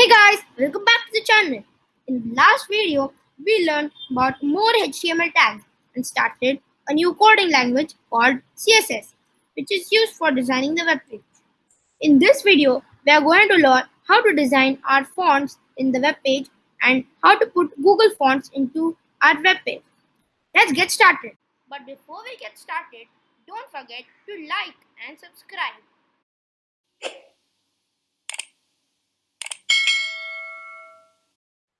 Hey guys, welcome back to the channel. In the last video, we learned about more HTML tags and started a new coding language called CSS, which is used for designing the web page. In this video, we are going to learn how to design our fonts in the web page and how to put Google Fonts into our web page. Let's get started. But before we get started, don't forget to like and subscribe.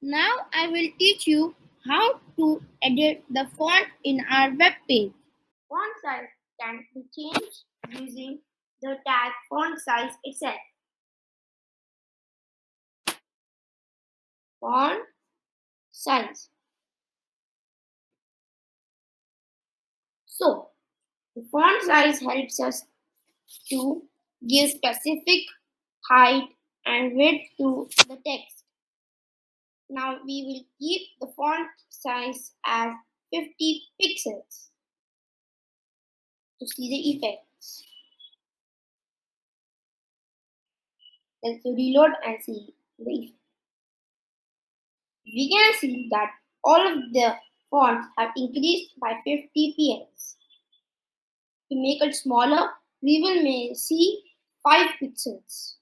Now I will teach you how to edit the font in our web page. Font size can be changed using the tag font size itself. Font size. So, the font size helps us to give specific height and width to the text. Now we will keep the font size as 50 pixels to see the effects. Let's reload and see the effect. We can see that all of the fonts have increased by 50 px. To make it smaller, we will see 5 pixels.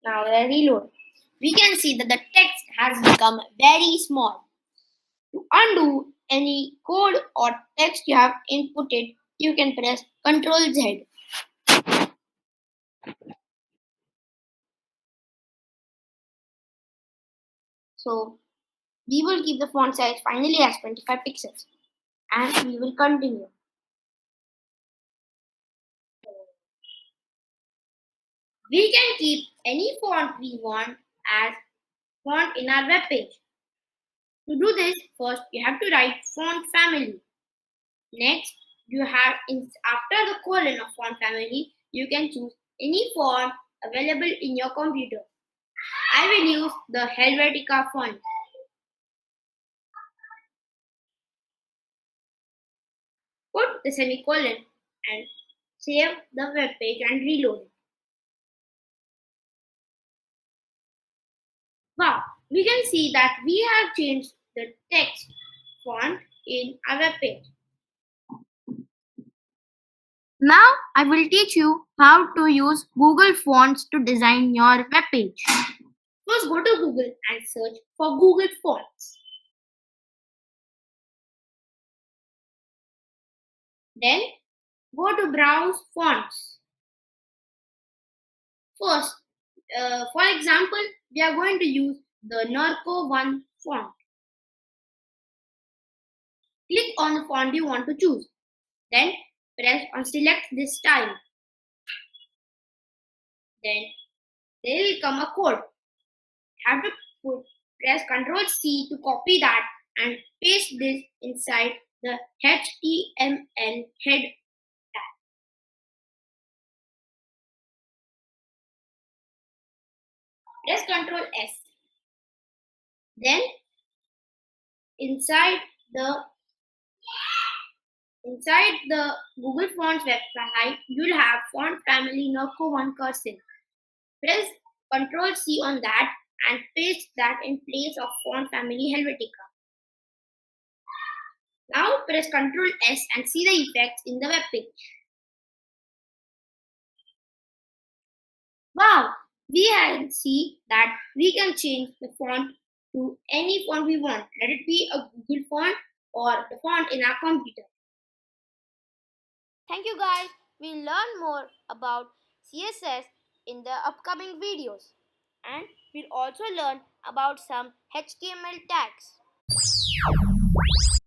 Now let's reload. We can see that the text has become very small. To undo any code or text you have inputted, you can press Ctrl Z. So we will keep the font size finally as 25 pixels and we will continue. We can keep any font we want as font in our web page. To do this, first you have to write font family. Next, after the colon of font family, you can choose any font available in your computer. I will use the Helvetica font. Put the semicolon and save the web page and reload it. Wow, we can see that we have changed the text font in our web page. Now I will teach you how to use Google Fonts to design your web page. First go to Google and search for Google Fonts. Then go to Browse Fonts. First, for example, we are going to use the Narco 1 font. Click on the font you want to choose. Then press on select this style. Then there will come a code. You have to press Ctrl C to copy that and paste this inside the HTML head tag. Press Ctrl S. Then inside the Google Fonts website, you'll have font family Narco 1 cursor. Press Ctrl C on that and paste that in place of font family Helvetica. Now press Ctrl S and see the effects in the web page. Wow! We can see that we can change the font to any font we want. Let it be a Google font or the font in our computer. Thank you guys. We'll learn more about CSS in the upcoming videos. And we'll also learn about some HTML tags.